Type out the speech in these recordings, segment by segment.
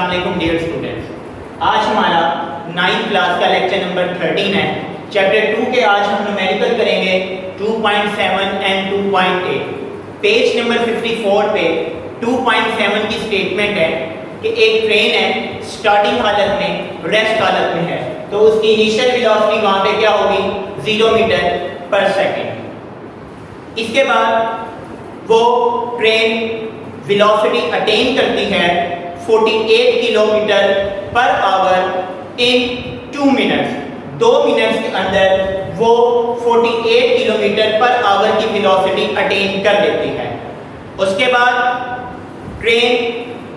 अस्सलाम वालेकुम dear students, आज हमारा 9th क्लास का लेक्चर नंबर 13 है। चैप्टर 2 के आज हम न्यूमेरिकल करेंगे 2.7 एंड 2.8। पेज नंबर 54 पे 2.7 की स्टेटमेंट है कि एक ट्रेन है, स्टार्टिंग हालत में रेस्ट हालत में है, तो उसकी इनिशियल वेलोसिटी वहाँ पे क्या होगी 0 मीटर पर सेकेंड। इसके बाद वो ट्रेन वेलोसिटी अटेन करती है 48 किलोमीटर पर आवर इन 2 मिनट्स। 2 मिनट्स के अंदर वो 48 किलोमीटर पर आवर की वेलोसिटी अटेन कर लेती है। उसके बाद ट्रेन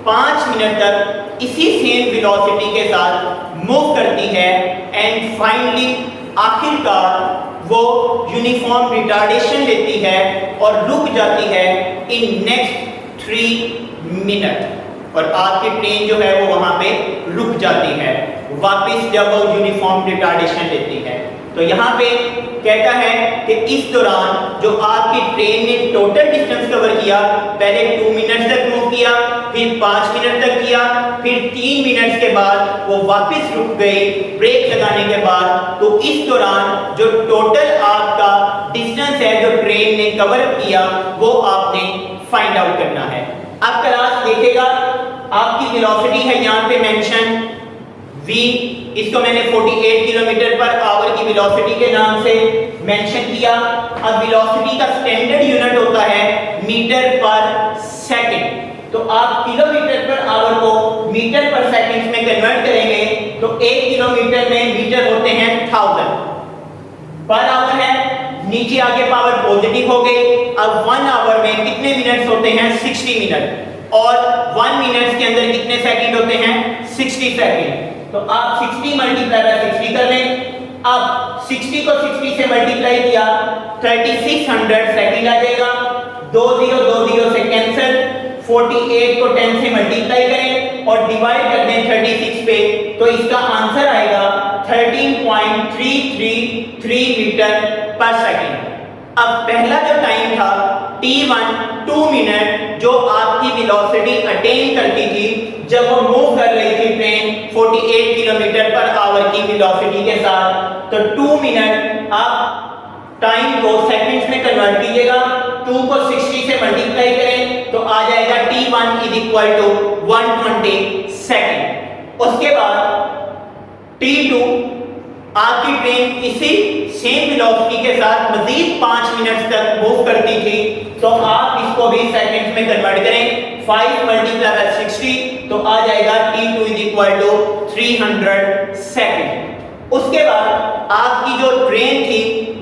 5 मिनट तक इसी सेम वेलोसिटी के साथ मूव करती है एंड फाइनली आखिरकार वो यूनिफॉर्म रिटार्डेशन लेती है और रुक जाती है इन नेक्स्ट 3 मिनट और आपकी ट्रेन जो है वो वहां पे रुक जाती है वापस जब वो यूनिफॉर्म रिटार्डेशन लेती है। तो यहाँ पे कहता है कि इस दौरान जो आपकी ट्रेन ने टोटल डिस्टेंस कवर किया, पहले 2 मिनट तक मूव किया, फिर 5 मिनट तक किया, फिर 3 मिनट के बाद वो वापस रुक गई ब्रेक लगाने के बाद। तो इस दौरान जो टोटल आपका डिस्टेंस है जो ट्रेन ने कवर किया वो आपने फाइंड आउट करना है। अब क्लास देखेगा आपकी वेलोसिटी है यहाँ पे मेंशन v, इसको मैंने 48 किलोमीटर पर आवर की वेलोसिटी के नाम से मेंशन किया। अब वेलोसिटी का स्टैंडर्ड यूनिट होता है मीटर पर सेकंड, तो आप किलोमीटर पर आवर को मीटर पर सेकंड में कन्वर्ट करेंगे तो 1 किलोमीटर में मीटर होते हैं 1000 पर आवर है। नीचे आगे पावर पॉजिटिव हो गई। अब 1 आवर में कितने मिनट्स होते हैं 60 मिनट और 1 मिनट के अंदर कितने सेकंड होते हैं 60 सेकंड। तो आप 60 मल्टीप्लाई बाय 60 कर लें। अब 60 को 60 से मल्टीप्लाई किया 3600 सेकंड आ जाएगा। 20 से कैंसिल, 48 को 10 से मल्टीप्लाई करें और डिवाइड कर दें 36 पे, तो इसका आंसर आएगा 13.333 मीटर पर सेकंड। अब पहला जो टाइम था t1 2 मिनट जो आपकी वेलोसिटी अटेन करती थी जब वो मूव कर रही थी ट्रेन 48 किलोमीटर पर आवर की वेलोसिटी के साथ, तो 2 मिनट आप टाइम को सेकंड्स में कन्वर्ट कीजिएगा। 2 को 60 से मल्टीप्लाई करें तो आ जाएगा t1 = 120 सेकंड। उसके बाद t2 आपकी ट्रेन इसी सेम वेलोसिटी के साथ मजीद 5 मिनट तक मूव करती थी, तो आप इसको भी सेकंड्स में कन्वर्ट करें। 5 मल्टीप्लाई बाय 60 तो आ जाएगा t2 = 300 सेकंड। उसके बाद आपकी जो ट्रेन थी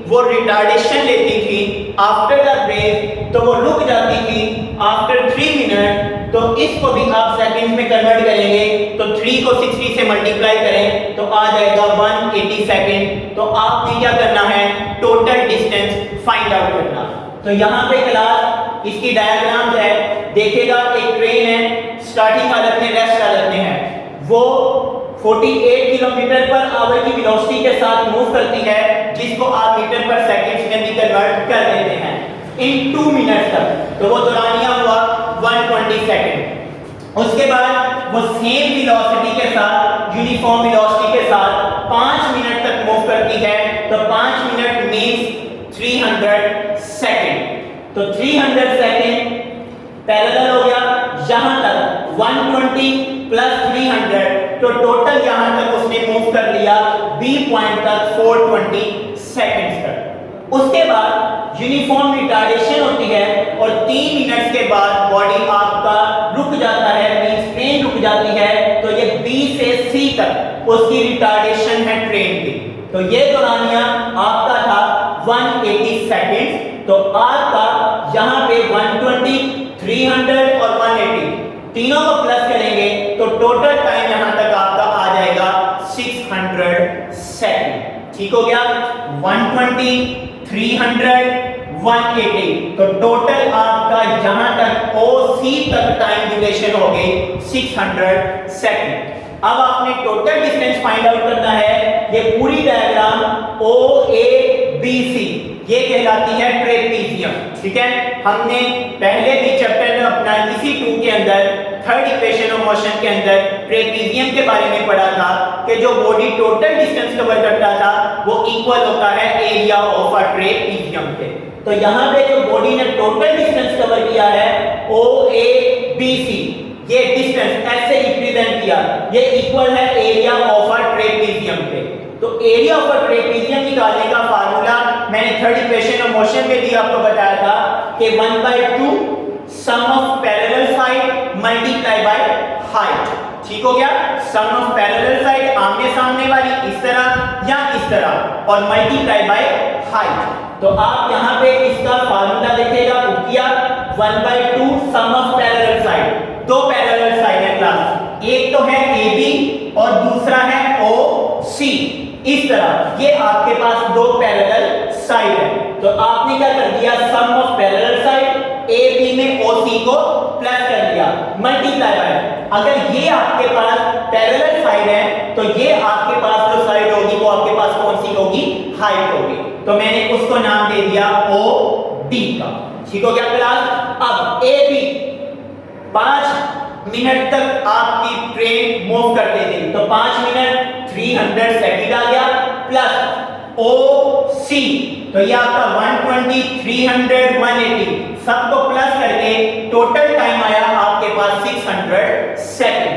वो रिटार्डेशन लेती थी आफ्टर द ब्रेक, तो वो रुक जाती थी आफ्टर 3 मिनट, तो इसको भी आप सेकंड्स में कन्वर्ट करेंगे तो 3 को 60 से मल्टीप्लाई करें तो आ जाएगा 180 सेकंड। तो आपने क्या करना है टोटल डिस्टेंस फाइंड आउट करना। तो यहाँ पे क्लास इसकी डायग्राम है, देखेगा एक ट्रेन है, स्टार्टिंग हालत में रेस्ट हालत में है, वो 48 किलोमीटर पर आवर की वेलोसिटी के साथ मूव करती है जिसको आप मीटर पर सेकंड में भी कन्वर्ट कर देते हैं इन 2 मिनट तक, तो वो दौरानिया हुआ 120 सेकंड। उसके बाद वो सेम वेलोसिटी के साथ यूनिफॉर्म वेलोसिटी के साथ 5 मिनट तक मूव करती है, तो 5 मिनट मींस 300 सेकंड। तो 300 सेकंड पैरेलल हो गया यहां तक 120 प्लस 300, तो टोटल यहां तक उसने मूव कर लिया बी पॉइंट तक 420 सेकंड्स तक। उसके बाद यूनिफॉर्म रिटार्डेशन होती है और 3 मिनट्स के बाद बॉडी आपका रुक जाता है, मींस ट्रेन रुक जाती है, तो ये बी से सी तक उसकी रिटार्डेशन है ट्रेन की। तो ये दौरानिया आपका था 180 सेकंड्स। तो आपका यहां पे 120, 300 और 180 तीनों को प्लस करेंगे तो टोटल टाइम यहां तक आपका आ जाएगा 600 सेकंड। ठीक हो गया, 120, 300, 180, तो टोटल आपका यहां तक OC तक टाइम ड्यूरेशन हो गई 600 सेकंड। अब आपने टोटल डिस्टेंस फाइंड आउट करना है। ये पूरी डायग्राम OABC ये कहलाती है ट्रेपीजियम। ठीक है, हमने पहले भी चैप्टर में अपना इसी 2 के अंदर थर्ड इक्वेशन ऑफ मोशन के अंदर ट्रेपेजियम के बारे में पढ़ा था कि जो बॉडी टोटल डिस्टेंस कवर करता था वो इक्वल होता है एरिया ऑफ अ ट्रेपेजियम के। तो यहाँ पे जो बॉडी ने टोटल डिस्टेंस कवर किया है ओ ए बी सी, ये डिस्टेंस ऐसे रिप्रेजेंट किया, ये इक्वल है एरिया ऑफ अ ट्रेपेजियम पे। तो एरिया ऑफ अ ट्रेपेजियम निकालने का फार्मूला मैंने थर्ड इक्वेशन ऑफ मोशन में भी आपको बताया था कि 1/2 sum of parallel side multiply by height. ठीक हो गया, सम ऑफ पैरेलल साइड आमने सामने वाली इस तरह या इस तरह और मल्टीप्लाई बाय हाइट। तो आप यहां पे इसका फार्मूला देखिएगा, किया 1/2 सम ऑफ पैरेलल साइड। दो पैरेलल साइड है क्लास, एक तो है AB और दूसरा है OC। इस तरह ये आपके पास दो पैरेलल साइड है, तो आपने क्या कर दिया, सम ऑफ पैरेलल साइड AB में OC को प्लस कर दिया मल्टीप्लाई बाय। अगर ये आपके पास पैरेलल साइड है तो ये आपके पास जो साइड होगी वो आपके पास कौन सी होगी, हाइट होगी। तो मैंने उसको नाम दे दिया OD का। ठीक हो गया क्लास। अब AB 5 मिनट तक आपकी ट्रेन मूव करते थे, तो 5 मिनट 300 सेकंड आ गया, प्लस OC तो ये आपका 120 300 180 सबको प्लस करके टोटल टाइम आया आपके पास 600 सेकंड,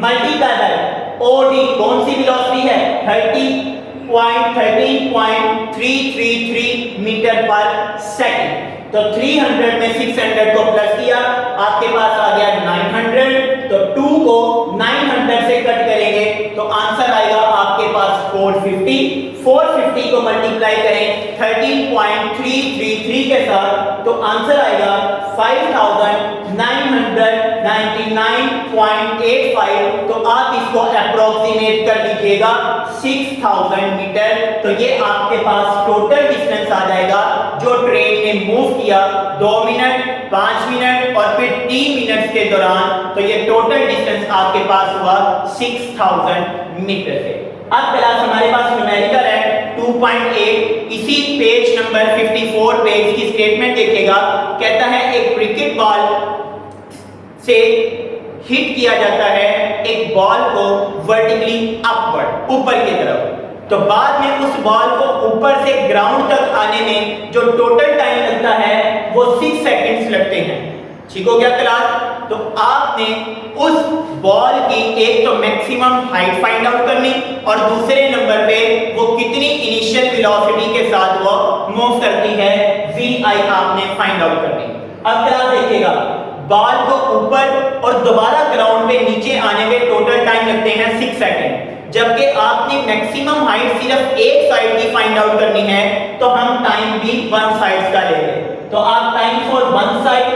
मल्टीप्लाई बाय OD कौन सी वेलोसिटी है, 13.333 मीटर पर सेकंड। तो 300 में 600 को प्लस किया, आपके पास आ गया 900। तो 2 को 900 से कट करेंगे तो आंसर आएगा आपके पास 450। 450 को मल्टीप्लाई करें 13.333 के साथ तो आंसर आएगा 5999.85। तो आप इसको अप्रोक्सीमेट कर लीजिएगा 6000 मीटर। तो ये आपके पास टोटल डिस्टेंस आ जाएगा जो ट्रेन ने मूव किया 2 मिनट 5 मिनट और फिर 3 मिनट के दौरान। तो ये टोटल डिस्टेंस आपके पास हुआ 6000 मीटर है। अब क्लास हमारे पास न्यूमेरिकल है 2.8। इसी पेज नंबर 54 पे इसकी स्टेटमेंट देखिएगा। कहता है एक क्रिकेट बॉल से हिट किया जाता है एक बॉल को वर्टिकली अपवर्ड, ऊपर की तरफ। तो बाद में उस बॉल को ऊपर से ग्राउंड तक आने में जो टोटल टाइम लगता है वो 6 सेकंड्स लगते हैं। ठीक हो गया क्लास। तो आपने उस बॉल की एक तो मैक्सिमम हाइट फाइंड आउट करनी और दूसरे नंबर पे वो कितनी इनिशियल वेलोसिटी के साथ वो मूव करती है VI आपने फाइंड आउट करनी। अब क्लास देखिएगा, बॉल को ऊपर और दोबारा ग्राउंड पे नीचे आने में टोटल टाइम लगते हैं 6 सेकंड, जबकि आपने मैक्सिमम हाइट सिर्फ एक साइड की फाइंड आउट करनी है तो हम टाइम भी वन साइड का लेंगे। तो आप टाइम फॉर वन साइड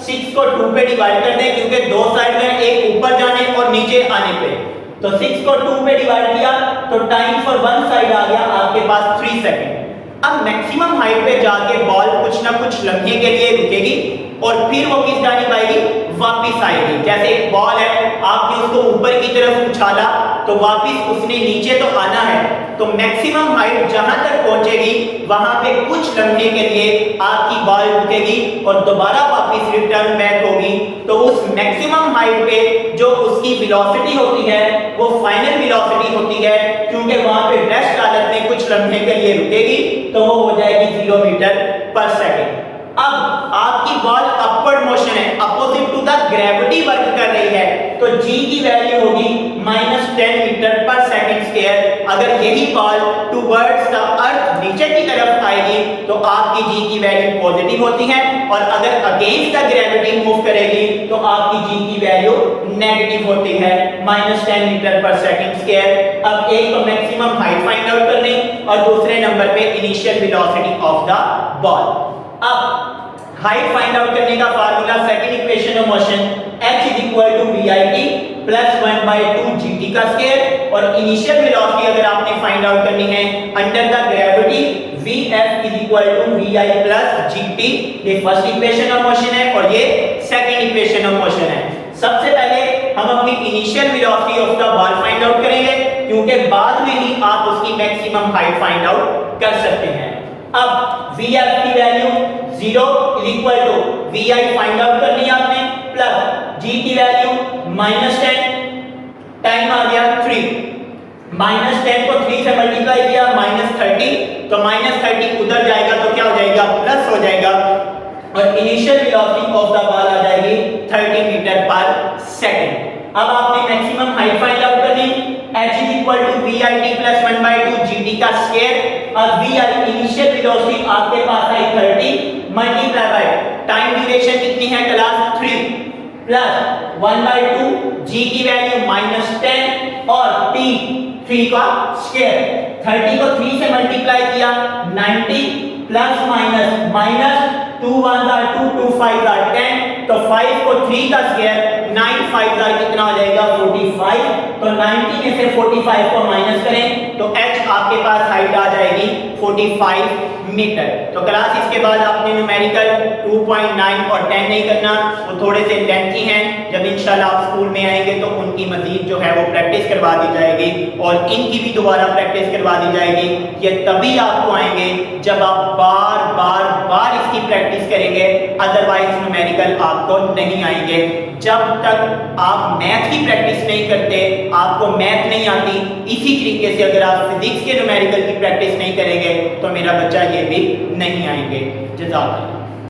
6 को 2 पे डिवाइड कर दें क्योंकि दो साइड में, एक ऊपर जाने और नीचे आने पे। तो 6 को 2 पे डिवाइड किया तो टाइम फॉर वन साइड आ गया आपके पास 3 सेकंड। अब मैक्सिमम हाइट पे जाके बॉल कुछ ना कुछ लम्हे के लिए रुकेगी और फिर वो किस जानिब आएगी, वापिस आएगी। जैसे एक बॉल है, आपने उसको ऊपर की तरफ उछाला तो वापिस उसने नीचे तो आना है, तो मैक्सिमम हाइट जहां तक पहुंचेगी वहां पे कुछ लम्हे के लिए आपकी बॉल रुकेगी और दोबारा वापिस रिटर्न बैक होगी। तो उस मैक्सिमम हाइट पे जो उसकी वेलोसिटी होती है वो फाइनल वेलोसिटी होती है, क्योंकि वहां पे रेस्ट हालत में कुछ लम्हे के लिए रुकेगी तो वो हो जाएगी 0 मीटर पर सेकंड। अब आपकी बॉल अपवर्ड मोशन है, opposite to the gravity work कर रही है, तो G की वैल्यू होगी -10 मीटर पर सेकंड स्क्वायर। अगर यही बॉल टुवर्ड्स द अर्थ नीचे की तरफ आएगी तो आपकी G की वैल्यू पॉजिटिव होती है, और अगर अगेंस्ट द ग्रेविटी मूव करेगी तो आपकी G की वैल्यू नेगेटिव होती है -10 मीटर पर सेकंड स्क्वायर। अब एक तो मैक्सिमम हाइट फाइंड आउट करनी और दूसरे नंबर पे initial velocity of the ball. अब हाइट फाइंड आउट करने का formula second equation of motion h = VIT + 1/2 GT का स्क्वायर, और इनिशियल वेलोसिटी अगर आपने फाइंड आउट करनी है under the gravity VF = VI + GT। ये फर्स्ट इक्वेशन ऑफ मोशन है और ये सेकंड इक्वेशन ऑफ मोशन है। सबसे पहले हम अपनी initial velocity of the ball find out करेंगे, क्योंकि बाद में ही आप उसकी मैक्सिमम हाइट फाइंड आउट कर सकते हैं। अब VF की वैल्यू 0 = VI फाइंड आउट करनी है आपने, प्लस G की वैल्यू -10, टाइम आ गया 3, -10 को 3 से मल्टीप्लाई किया -30, तो -30 उधर जाएगा तो क्या हो जाएगा, प्लस हो जाएगा, और initial velocity of the ball आ जाएगी 30 मीटर पर सेकंड। अब आपने मैक्सिमम हाइट फाइंड आउट करनी, h = vit + 1/2 gt का स्क्वायर, और vi इनिशियल वेलोसिटी आपके पास आई 30 मल्टीप्लाई बाय टाइम ड्यूरेशन कितनी है क्लास 3 प्लस 1/2 g की वैल्यू -10 और t 3 का स्क्वायर। 30 को 3 से मल्टीप्लाई किया 90 प्लस माइनस 2 1 are 2 2 5 are 10, तो 5 को 3 का स्क्वायर 9 5 are कितना हो जाएगा 45, तो 90 में से 45 को माइनस करें तो h आपके पास हाइट आ जाएगी 45 मीटर। तो क्लास इसके बाद आपने न्यूमेरिकल 2.9 और 10 नहीं करना, वो थोड़े से लेंथी हैं, जब इंशाल्लाह आप स्कूल में आएंगे तो उनकी मजीद जो है वो प्रैक्टिस करवा दी जाएगी और इनकी भी दोबारा प्रैक्टिस करवा दी जाएगी। ये तभी आपको आएंगे जब आप बार बार बार इसकी प्रैक्टिस करेंगे, अदरवाइज न्यूमेरिकल आपको नहीं आएंगे। जब तक आप मैथ की प्रैक्टिस नहीं करते, आपको मैथ नहीं आती, इसी तरीके से अगर आप फिजिक्स के न्यूमेरिकल की प्रैक्टिस नहीं करेंगे तो मेरा बच्चा ये भी नहीं आएंगे। जज़ाकल्लाह।